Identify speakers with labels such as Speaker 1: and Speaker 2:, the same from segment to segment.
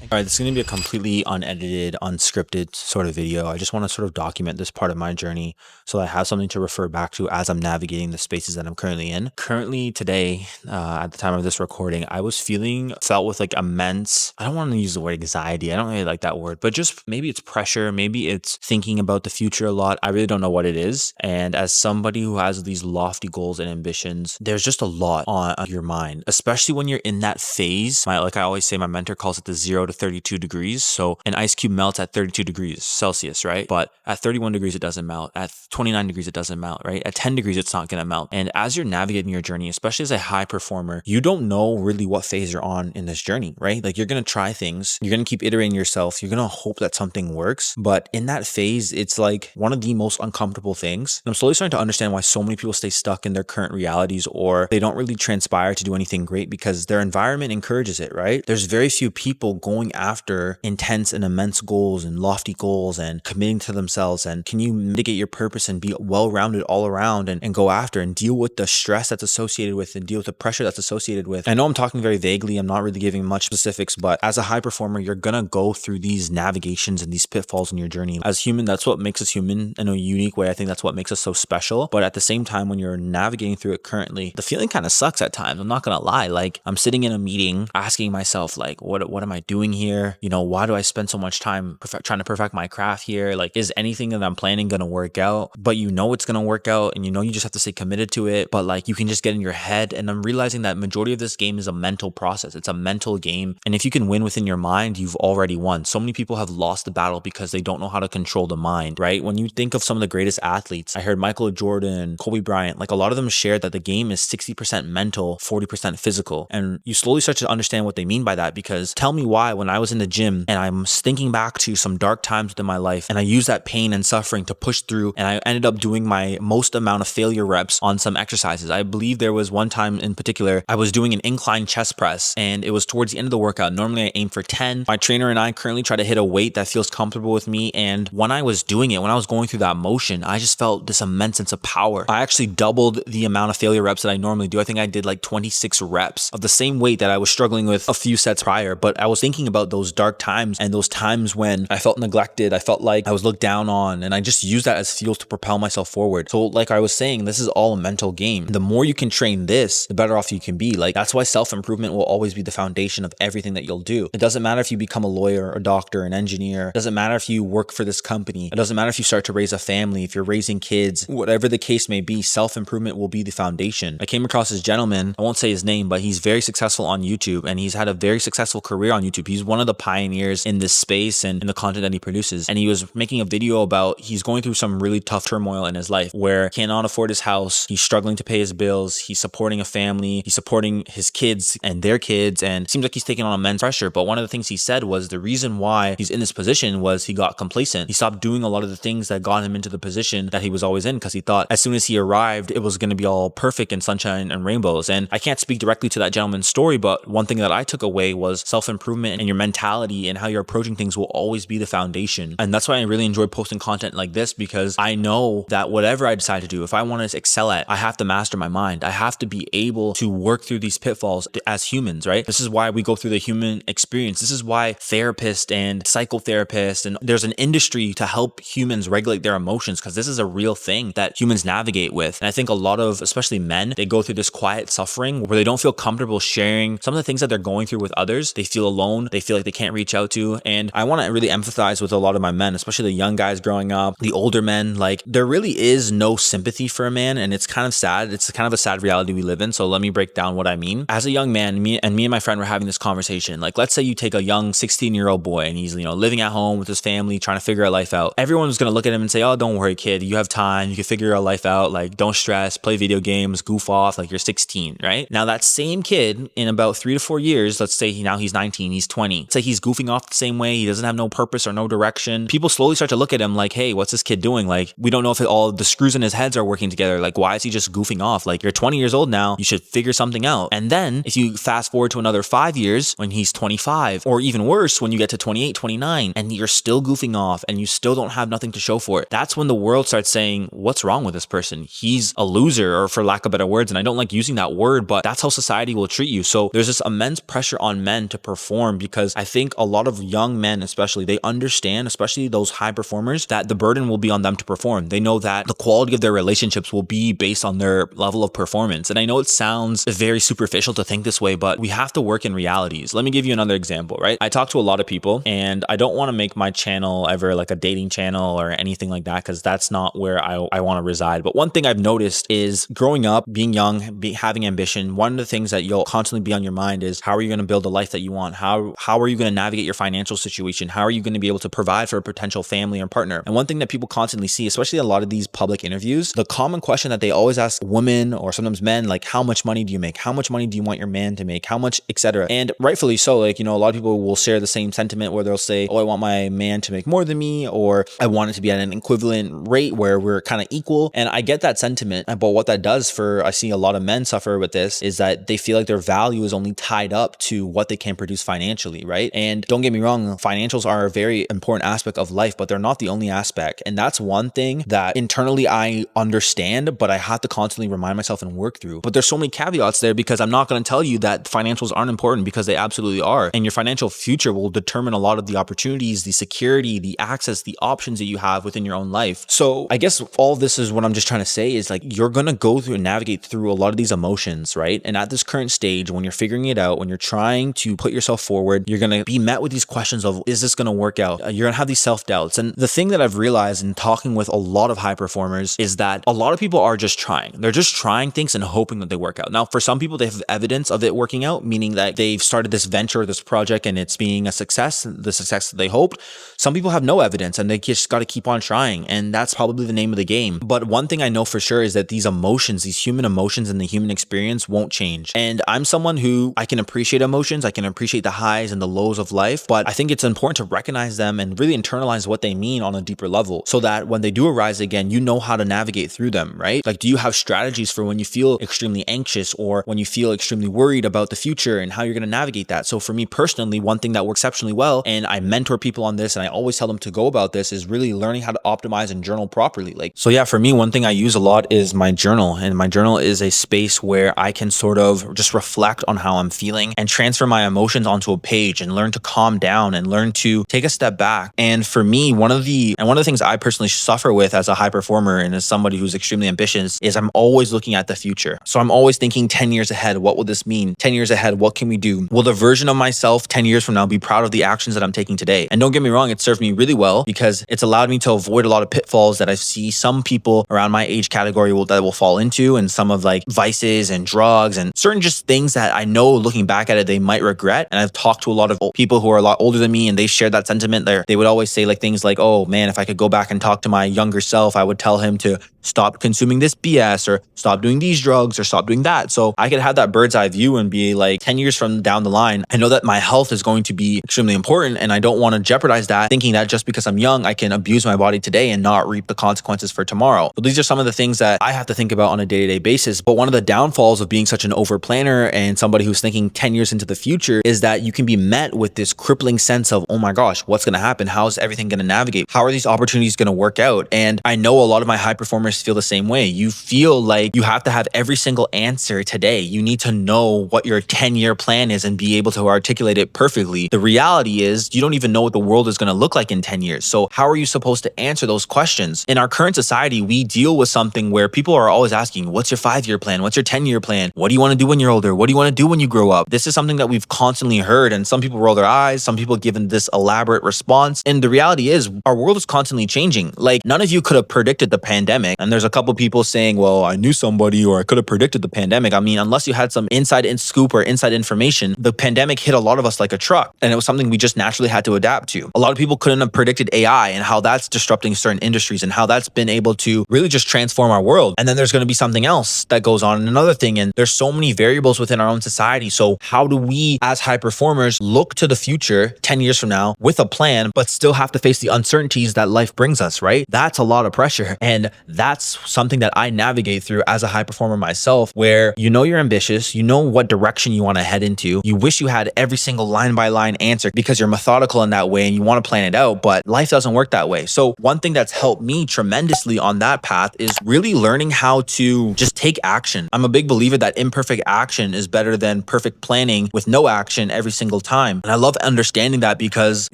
Speaker 1: All right, this is going to be a completely unedited, unscripted sort of video. I just want to sort of document this part of my journey so I have something to refer back to as I'm navigating the spaces that I'm currently in. Currently, today, at the time of this recording, I was felt with like immense, I don't want to use the word anxiety. I don't really like that word, but just maybe it's pressure. Maybe it's thinking about the future a lot. I really don't know what it is. And as somebody who has these lofty goals and ambitions, there's just a lot on your mind, especially when you're in that phase. Like I always say, my mentor calls it the 0 to 32 degrees. So an ice cube melts at 32 degrees Celsius, right? But at 31 degrees, it doesn't melt. At 29 degrees, it doesn't melt, right? At 10 degrees, it's not going to melt. And as you're navigating your journey, especially as a high performer, you don't know really what phase you're on in this journey, right? Like you're going to try things. You're going to keep iterating yourself. You're going to hope that something works. But in that phase, it's like one of the most uncomfortable things. And I'm slowly starting to understand why so many people stay stuck in their current realities, or they don't really transpire to do anything great because their environment encourages it, right? There's very few people going after intense and immense goals and lofty goals and committing to themselves. And can you mitigate your purpose and be well-rounded all around and go after and deal with the stress that's associated with and deal with the pressure that's associated with? I know I'm talking very vaguely. I'm not really giving much specifics, but as a high performer, you're going to go through these navigations and these pitfalls in your journey. As human, that's what makes us human in a unique way. I think that's what makes us so special. But at the same time, when you're navigating through it currently, the feeling kind of sucks at times. I'm not going to lie. Like I'm sitting in a meeting asking myself, like, what am I doing here? You know, why do I spend so much time trying to perfect my craft here? Like, is anything that I'm planning going to work out? But you know it's going to work out, and you know you just have to stay committed to it. But like you can just get in your head. And I'm realizing that majority of this game is a mental process. It's a mental game. And if you can win within your mind, you've already won. So many people have lost the battle because they don't know how to control the mind, right? When you think of some of the greatest athletes, I heard Michael Jordan, Kobe Bryant, like a lot of them shared that the game is 60% mental, 40% physical. And you slowly start to understand what they mean by that, because tell me why when I was in the gym and I'm thinking back to some dark times within my life and I use that pain and suffering to push through, and I ended up doing my most amount of failure reps on some exercises. I believe there was one time in particular, I was doing an incline chest press and it was towards the end of the workout. Normally I aim for 10. My trainer and I currently try to hit a weight that feels comfortable with me. And when I was doing it, when I was going through that motion, I just felt this immense sense of power. I actually doubled the amount of failure reps that I normally do. I think I did like 26 reps of the same weight that I was struggling with a few sets prior. But I was thinking about those dark times and those times when I felt neglected. I felt like I was looked down on, and I just used that as fuel to propel myself forward. So like I was saying, this is all a mental game. The more you can train this, the better off you can be. Like that's why self-improvement will always be the foundation of everything that you'll do. It doesn't matter if you become a lawyer, a doctor, an engineer. It doesn't matter if you work for this company. It doesn't matter if you start to raise a family, if you're raising kids, whatever the case may be, self-improvement will be the foundation. I came across this gentleman, I won't say his name, but he's very successful on YouTube, and he's had a very successful career on YouTube. He's one of the pioneers in this space and in the content that he produces. And he was making a video about he's going through some really tough turmoil in his life where he cannot afford his house. He's struggling to pay his bills. He's supporting a family. He's supporting his kids and their kids. And it seems like he's taking on immense pressure. But one of the things he said was the reason why he's in this position was he got complacent. He stopped doing a lot of the things that got him into the position that he was always in, because he thought as soon as he arrived, it was going to be all perfect and sunshine and rainbows. And I can't speak directly to that gentleman's story, but one thing that I took away was self-improvement, and your mentality and how you're approaching things will always be the foundation. And that's why I really enjoy posting content like this, because I know that whatever I decide to do, if I want to excel at, I have to master my mind. I have to be able to work through these pitfalls as humans, right? This is why we go through the human experience. This is why therapists and psychotherapists, and there's an industry to help humans regulate their emotions, because this is a real thing that humans navigate with. And I think a lot of, especially men, they go through this quiet suffering where they don't feel comfortable sharing some of the things that they're going through with others. They feel alone. They feel like they can't reach out to. And I want to really empathize with a lot of my men, especially the young guys growing up, the older men. Like there really is no sympathy for a man, and it's kind of sad. It's kind of a sad reality we live in. So let me break down what I mean. As a young man, me and my friend were having this conversation. Like let's say you take a young 16-year-old boy and he's, living at home with his family, trying to figure out life out. Everyone's going to look at him and say, "Oh, don't worry, kid. You have time. You can figure your life out. Like don't stress, play video games, goof off. Like you're 16, right?" Now that same kid in about 3 to 4 years, let's say now he's 19, he's 20. Let's say he's goofing off the same way. He doesn't have no purpose or no direction. People slowly start to look at him like, "Hey, what's this kid doing? Like, we don't know if all the screws in his heads are working together. Like, why is he just goofing off? Like, you're 20 years old now. You should figure something out." And then if you fast forward to another 5 years when he's 25, or even worse, when you get to 28, 29, and you're still goofing off and you still don't have nothing to show for it, that's when the world starts saying, what's wrong with this person? He's a loser, or for lack of better words. And I don't like using that word, but that's how society will treat you. So there's this immense pressure on men to perform because I think a lot of young men, especially, they understand, especially those high performers, that the burden will be on them to perform. They know that the quality of their relationships will be based on their level of performance. And I know it sounds very superficial to think this way, but we have to work in realities. Let me give you another example, right? I talk to a lot of people, and I don't want to make my channel ever like a dating channel or anything like that, because that's not where I want to reside. But one thing I've noticed is growing up, being young, having ambition, one of the things that you'll constantly be on your mind is, how are you going to build a life that you want? How are you going to navigate your financial situation? How are you going to be able to provide for a potential family or partner? And one thing that people constantly see, especially a lot of these public interviews, the common question that they always ask women or sometimes men, like, how much money do you make? How much money do you want your man to make? How much, etc. And rightfully so, like, a lot of people will share the same sentiment where they'll say, oh, I want my man to make more than me, or I want it to be at an equivalent rate where we're kind of equal. And I get that sentiment, but what that does I see a lot of men suffer with this, is that they feel like their value is only tied up to what they can produce financially, right? And don't get me wrong, financials are a very important aspect of life, but they're not the only aspect. And that's one thing that internally I understand, but I have to constantly remind myself and work through. But there's so many caveats there, because I'm not going to tell you that financials aren't important, because they absolutely are. And your financial future will determine a lot of the opportunities, the security, the access, the options that you have within your own life. So I guess all of this is what I'm just trying to say is, like, you're going to go through and navigate through a lot of these emotions, right? And at this current stage, when you're figuring it out, when you're trying to put yourself forward, you're going to be met with these questions of, is this going to work out? You're going to have these self-doubts. And the thing that I've realized in talking with a lot of high performers is that a lot of people are just trying. They're just trying things and hoping that they work out. Now, for some people, they have evidence of it working out, meaning that they've started this venture, this project, and it's being a success, the success that they hoped. Some people have no evidence, and they just got to keep on trying. And that's probably the name of the game. But one thing I know for sure is that these emotions, these human emotions and the human experience won't change. And I'm someone who, I can appreciate emotions. I can appreciate the highs and the lows of life, but I think it's important to recognize them and really internalize what they mean on a deeper level, so that when they do arise again, you know how to navigate through them, right? Like, do you have strategies for when you feel extremely anxious or when you feel extremely worried about the future and how you're going to navigate that? So for me personally, one thing that works exceptionally well, and I mentor people on this and I always tell them to go about this, is really learning how to optimize and journal properly. So yeah, for me, one thing I use a lot is my journal, and my journal is a space where I can sort of just reflect on how I'm feeling and transfer my emotions onto a page and learn to calm down and learn to take a step back. And for me, one of the things I personally suffer with as a high performer and as somebody who's extremely ambitious is I'm always looking at the future. So I'm always thinking 10 years ahead, what will this mean? 10 years ahead, what can we do? Will the version of myself 10 years from now be proud of the actions that I'm taking today? And don't get me wrong, it served me really well, because it's allowed me to avoid a lot of pitfalls that I see some people around my age category that will fall into, and some of like vices and drugs and certain just things that I know looking back at it, they might regret. And I've talked to a lot of people who are a lot older than me, and they shared that sentiment there. They would always say like things like, oh man, if I could go back and talk to my younger self, I would tell him to stop consuming this BS or stop doing these drugs or stop doing that. So I could have that bird's eye view and be like 10 years from down the line, I know that my health is going to be extremely important, and I don't want to jeopardize that, thinking that just because I'm young, I can abuse my body today and not reap the consequences for tomorrow. So these are some of the things that I have to think about on a day-to-day basis. But one of the downfalls of being such an over planner and somebody who's thinking 10 years into the future is that you can be met with this crippling sense of, oh my gosh, what's going to happen? How's everything going to navigate? How are these opportunities going to work out? And I know a lot of my high performers feel the same way. You feel like you have to have every single answer today. You need to know what your 10-year plan is and be able to articulate it perfectly. The reality is you don't even know what the world is going to look like in 10 years. So how are you supposed to answer those questions? In our current society, we deal with something where people are always asking, what's your 5-year plan? What's your 10-year plan? What do you want to do when you're older? What do you want to do when you grow up? This is something that we've constantly heard, and some people roll their eyes. Some people give this elaborate response. And the reality is our world is constantly changing. Like, none of you could have predicted the pandemic. And there's a couple people saying, well, I knew somebody, or I could have predicted the pandemic. I mean, unless you had some inside scoop or inside information, the pandemic hit a lot of us like a truck, and it was something we just naturally had to adapt to. A lot of people couldn't have predicted AI and how that's disrupting certain industries and how that's been able to really just transform our world. And then there's going to be something else that goes on, and another thing, and there's so many variables within our own society. So how do we as high performers look to the future 10 years from now with a plan, but still have to face the uncertainties that life brings us, right? That's a lot of pressure. And that that's something that I navigate through as a high performer myself, where you know you're ambitious, you know what direction you want to head into. You wish you had every single line by line answer because you're methodical in that way and you want to plan it out, but life doesn't work that way. So one thing that's helped me tremendously on that path is really learning how to just take action. I'm a big believer that imperfect action is better than perfect planning with no action every single time. And I love understanding that because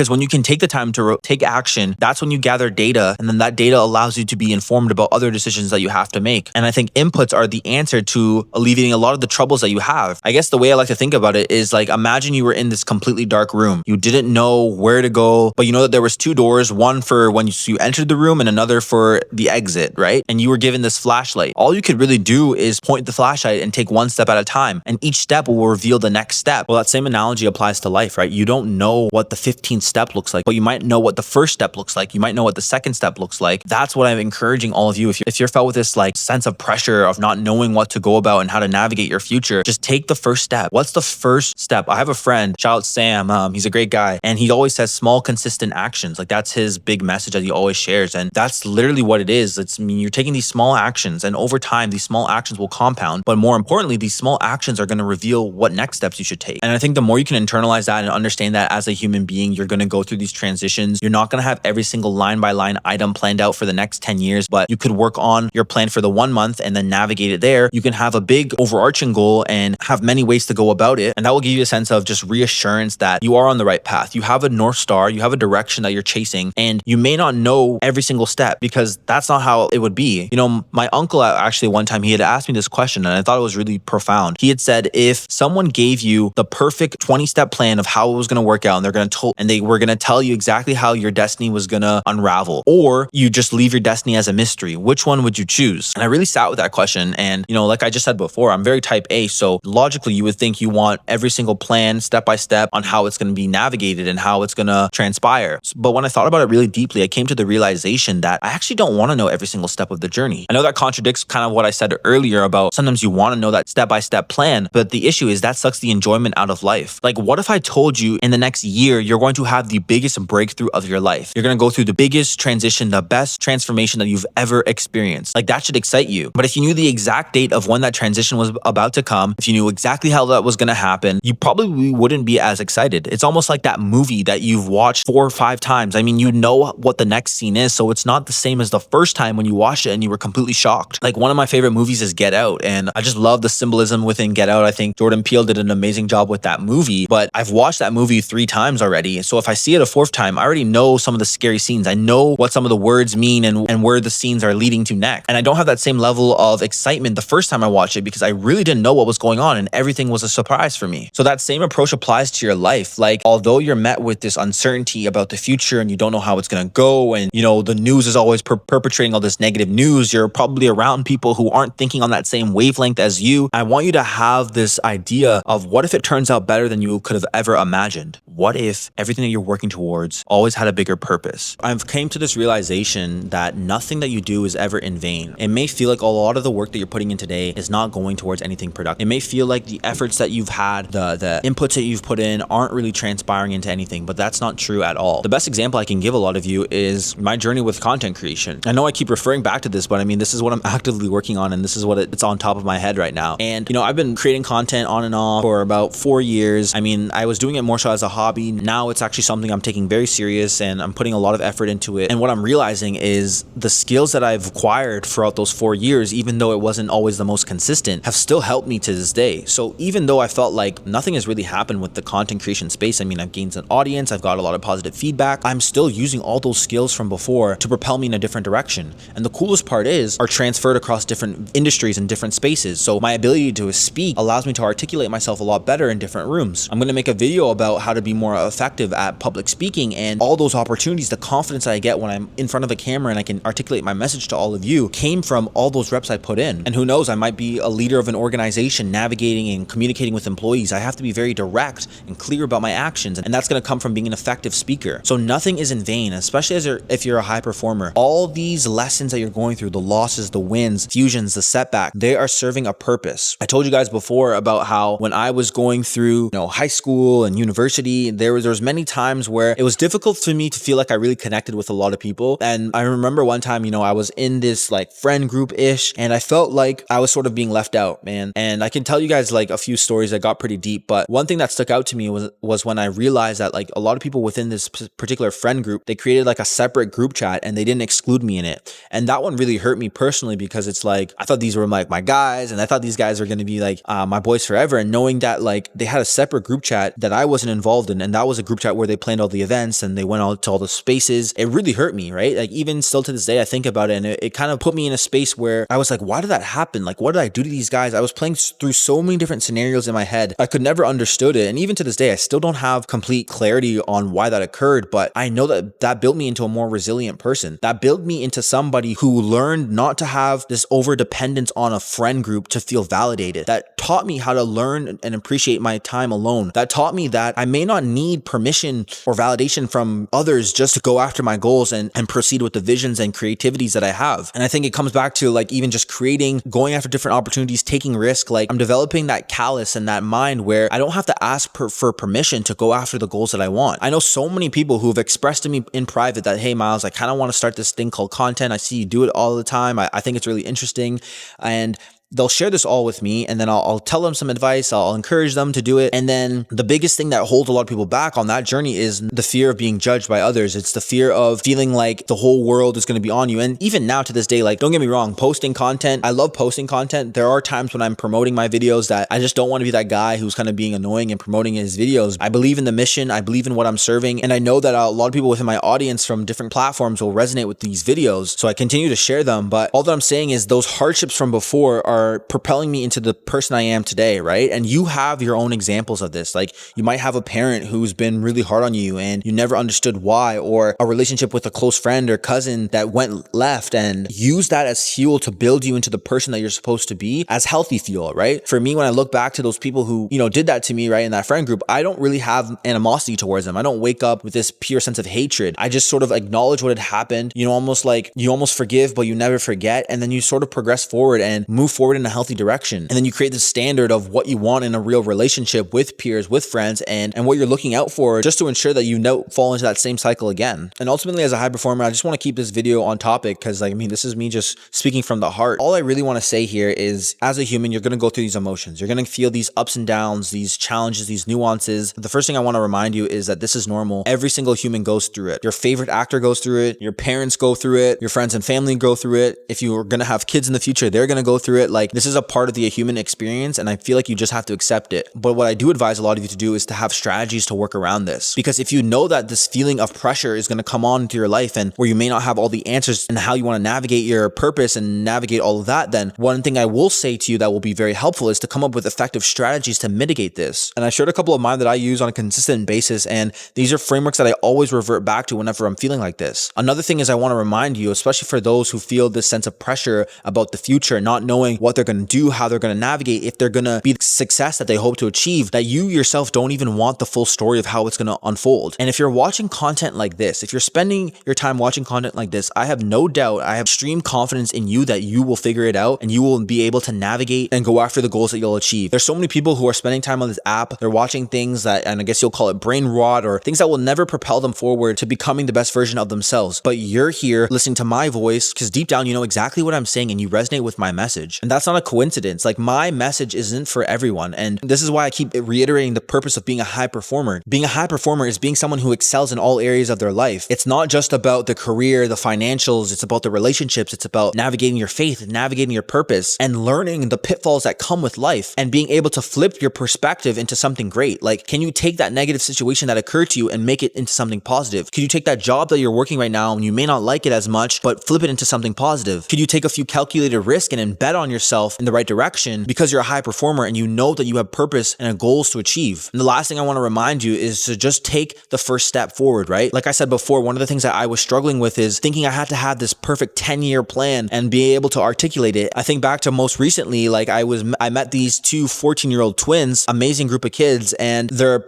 Speaker 1: when you can take the time to take action, that's when you gather data, and then that data allows you to be informed about other decisions that you have to make. And I think inputs are the answer to alleviating a lot of the troubles that you have. I guess the way I like to think about it is like, imagine you were in this completely dark room. You didn't know where to go, but you know that there was two doors, one for when you entered the room and another for the exit, right? And you were given this flashlight. All you could really do is point the flashlight and take one step at a time, and each step will reveal the next step. Well, that same analogy applies to life, right? You don't know what the 15th step looks like, but you might know what the first step looks like. You might know what the second step looks like. That's what I'm encouraging all of you. If you're felt with this like sense of pressure of not knowing what to go about and how to navigate your future, just take the first step. What's the first step? I have a friend, shout out Sam. He's a great guy, and he always says small, consistent actions. Like, that's his big message that he always shares, and that's literally what it is. You're taking these small actions, and over time, these small actions will compound. But more importantly, these small actions are going to reveal what next steps you should take. And I think the more you can internalize that and understand that as a human being, you're going to go through these transitions. You're not going to have every single line by line item planned out for the next 10 years, but you could work on your plan for the 1 month and then navigate it there. You can have a big overarching goal and have many ways to go about it. And that will give you a sense of just reassurance that you are on the right path. You have a North Star, you have a direction that you're chasing, and you may not know every single step because that's not how it would be. You know, my uncle actually one time, he had asked me this question and I thought it was really profound. He had said, if someone gave you the perfect 20-step plan of how it was going to work out, and they were going to tell you exactly how your destiny was going to unravel, or you just leave your destiny as a mystery, which one would you choose? And I really sat with that question. And, you know, like I just said before, I'm very type A. So logically, you would think you want every single plan step by step on how it's going to be navigated and how it's going to transpire. But when I thought about it really deeply, I came to the realization that I actually don't want to know every single step of the journey. I know that contradicts kind of what I said earlier about sometimes you want to know that step-by-step plan, but the issue is that sucks the enjoyment out of life. Like, what if I told you in the next year, you're going to have the biggest breakthrough of your life? You're going to go through the biggest transition, the best transformation that you've ever experienced. Like, that should excite you. But if you knew the exact date of when that transition was about to come, if you knew exactly how that was going to happen, you probably wouldn't be as excited. It's almost like that movie that you've watched 4 or 5 times. I mean, you know what the next scene is, so it's not the same as the first time when you watched it and you were completely shocked. Like, one of my favorite movies is Get Out, and I just love the symbolism within Get Out. I think Jordan Peele did an amazing job with that movie, but I've watched that movie 3 times already. So if I see it a 4th time, I already know some of the scary scenes. I know what some of the words mean and where the scenes are leading to next. And I don't have that same level of excitement the first time I watched it because I really didn't know what was going on and everything was a surprise for me. So that same approach applies to your life. Like, although you're met with this uncertainty about the future and you don't know how it's going to go, and, you know, the news is always perpetrating all this negative news, you're probably around people who aren't thinking on that same wavelength as you. I want you to have this idea of, what if it turns out better than you could have ever imagined? What if everything that you're working towards always had a bigger purpose? I've came to this realization that nothing that you do is ever in vain. It may feel like a lot of the work that you're putting in today is not going towards anything productive. It may feel like the efforts that you've had, the inputs that you've put in aren't really transpiring into anything, but that's not true at all. The best example I can give a lot of you is my journey with content creation. I know I keep referring back to this, but I mean, this is what I'm actively working on, and this is what it's on top of my head right now. And, you know, I've been creating content on and off for about 4 years. I mean, I was doing it more so as a hobby. Now it's actually something I'm taking very serious and I'm putting a lot of effort into it. And what I'm realizing is the skills that I've acquired throughout those 4 years, even though it wasn't always the most consistent, have still helped me to this day. So even though I felt like nothing has really happened with the content creation space, I mean, I've gained an audience, I've got a lot of positive feedback, I'm still using all those skills from before to propel me in a different direction. And the coolest part is, are transferred across different industries and different spaces. So my ability to speak allows me to articulate myself a lot better in different rooms. I'm going to make a video about how to be more effective at public speaking, and all those opportunities, the confidence that I get when I'm in front of a camera and I can articulate my message to all of you, came from all those reps I put in. And who knows, I might be a leader of an organization navigating and communicating with employees. I have to be very direct and clear about my actions, and that's going to come from being an effective speaker. So nothing is in vain, especially if you're a high performer. All these lessons that you're going through, the losses, the wins, fusions, the setback, they are serving a purpose. I told you guys before about how when I was going through, high school and university, there was many times where it was difficult for me to feel like I really connected with a lot of people. And I remember one time, I was in this like friend group-ish, and I felt like I was sort of being left out, man. And I can tell you guys like a few stories that got pretty deep, but one thing that stuck out to me was when I realized that like a lot of people within this particular friend group, they created like a separate group chat and they didn't exclude me in it. And that one really hurt me personally, because it's like I thought these were like my guys, and I thought these guys were going to be like my boys forever. And knowing that like they had a separate group chat that I wasn't involved in, and that was a group chat where they planned all the events and they went out to all the spaces, it really hurt me, right? Like even still to this day, I think about it, and it kind of put me in a space where I was like, why did that happen? Like, what did I do to these guys? I was playing through so many different scenarios in my head. I could never understood it. And even to this day, I still don't have complete clarity on why that occurred, but I know that that built me into a more resilient person. That built me into somebody who learned not to have this over dependence on a friend group to feel validated. That taught me how to learn and appreciate my time alone. That taught me that I may not need permission or validation from others just to go after my goals and proceed with the visions and creativities that I have. And I think it comes back to like even just creating, going after different opportunities, taking risk. Like I'm developing that callous and that mind where I don't have to ask for permission to go after the goals that I want. I know so many people who have expressed to me in private that, hey, Miles, I kind of want to start this thing called content. I see you do it all the time. I think it's really interesting. And they'll share this all with me, and then I'll tell them some advice. I'll encourage them to do it. And then the biggest thing that holds a lot of people back on that journey is the fear of being judged by others. It's the fear of feeling like the whole world is going to be on you. And even now to this day, like, don't get me wrong, posting content, I love posting content. There are times when I'm promoting my videos that I just don't want to be that guy who's kind of being annoying and promoting his videos. I believe in the mission. I believe in what I'm serving. And I know that a lot of people within my audience from different platforms will resonate with these videos. So I continue to share them. But all that I'm saying is those hardships from before are propelling me into the person I am today, right? And you have your own examples of this. Like you might have a parent who's been really hard on you and you never understood why, or a relationship with a close friend or cousin that went left, and use that as fuel to build you into the person that you're supposed to be as healthy fuel, right? For me, when I look back to those people who, did that to me, right, in that friend group, I don't really have animosity towards them. I don't wake up with this pure sense of hatred. I just sort of acknowledge what had happened, almost like you almost forgive, but you never forget. And then you sort of progress forward and move forward in a healthy direction. And then you create this standard of what you want in a real relationship with peers, with friends, and what you're looking out for, just to ensure that you don't fall into that same cycle again. And ultimately, as a high performer, I just want to keep this video on topic because this is me just speaking from the heart. All I really want to say here is, as a human, you're going to go through these emotions. You're going to feel these ups and downs, these challenges, these nuances. The first thing I want to remind you is that this is normal. Every single human goes through it. Your favorite actor goes through it. Your parents go through it. Your friends and family go through it. If you're going to have kids in the future, they're going to go through it. Like, this is a part of the human experience, and I feel like you just have to accept it. But what I do advise a lot of you to do is to have strategies to work around this. Because if you know that this feeling of pressure is going to come on into your life, and where you may not have all the answers and how you want to navigate your purpose and navigate all of that, then one thing I will say to you that will be very helpful is to come up with effective strategies to mitigate this. And I shared a couple of mine that I use on a consistent basis, and these are frameworks that I always revert back to whenever I'm feeling like this. Another thing is I want to remind you, especially for those who feel this sense of pressure about the future, not knowing what they're going to do, how they're going to navigate, if they're going to be the success that they hope to achieve, that you yourself don't even want the full story of how it's going to unfold. And if you're watching content like this, if you're spending your time watching content like this, I have no doubt, I have extreme confidence in you that you will figure it out and you will be able to navigate and go after the goals that you'll achieve. There's so many people who are spending time on this app. They're watching things that, and I guess you'll call it brain rot, or things that will never propel them forward to becoming the best version of themselves. But you're here listening to my voice because deep down, you know exactly what I'm saying and you resonate with my message. And that's not a coincidence. Like, my message isn't for everyone. And this is why I keep reiterating the purpose of being a high performer. Being a high performer is being someone who excels in all areas of their life. It's not just about the career, the financials. It's about the relationships. It's about navigating your faith, navigating your purpose, and learning the pitfalls that come with life, and being able to flip your perspective into something great. Like, can you take that negative situation that occurred to you and make it into something positive? Could you take that job that you're working right now and you may not like it as much, but flip it into something positive? Could you take a few calculated risks and bet on yourself in the right direction because you're a high performer and you know that you have purpose and goals to achieve? And the last thing I want to remind you is to just take the first step forward, right? Like I said before, one of the things that I was struggling with is thinking I had to have this perfect 10-year plan and be able to articulate it. I think back to most recently, like I met these two 14-year-old twins, amazing group of kids, and their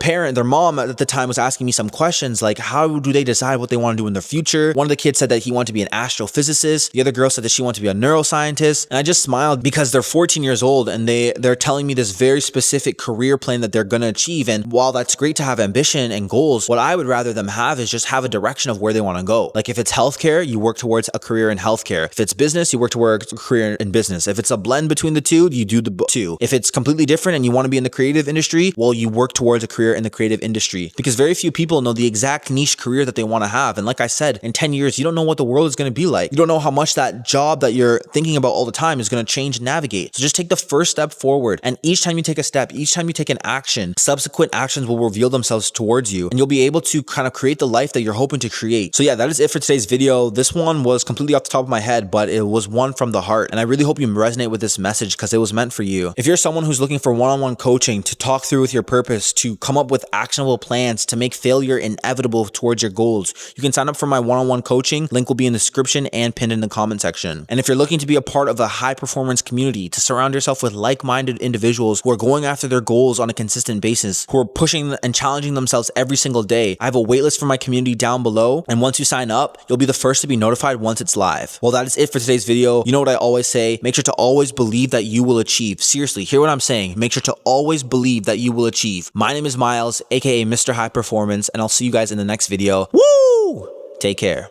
Speaker 1: mom at the time was asking me some questions like, how do they decide what they want to do in their future? One of the kids said that he wanted to be an astrophysicist. The other girl said that she wanted to be a neuroscientist. And I just smiled because they're 14 years old and they're telling me this very specific career plan that they're going to achieve. And while that's great to have ambition and goals, what I would rather them have is just have a direction of where they want to go. Like if it's healthcare, you work towards a career in healthcare. If it's business, you work towards a career in business. If it's a blend between the two, you do the two. If it's completely different and you want to be in the creative industry, well, you work towards a career in the creative industry, because very few people know the exact niche career that they want to have. And like I said, in 10 years, you don't know what the world is going to be like. You don't know how much that job that you're thinking about all the time is going to change and navigate. So just take the first step forward. And each time you take a step, each time you take an action, subsequent actions will reveal themselves towards you, and you'll be able to kind of create the life that you're hoping to create. So yeah, that is it for today's video. This one was completely off the top of my head, but it was one from the heart. And I really hope you resonate with this message because it was meant for you. If you're someone who's looking for one-on-one coaching to talk through with your purpose, to come up with actionable plans to make failure inevitable towards your goals, you can sign up for my one-on-one coaching. Link will be in the description and pinned in the comment section. And if you're looking to be a part of a high performance community, to surround yourself with like-minded individuals who are going after their goals on a consistent basis, who are pushing and challenging themselves every single day, I have a waitlist for my community down below. And once you sign up, you'll be the first to be notified once it's live. Well, that is it for today's video. You know what I always say, make sure to always believe that you will achieve. Seriously, hear what I'm saying. Make sure to always believe that you will achieve. My name is Miles, aka Mr. High Performance, and I'll see you guys in the next video. Woo! Take care.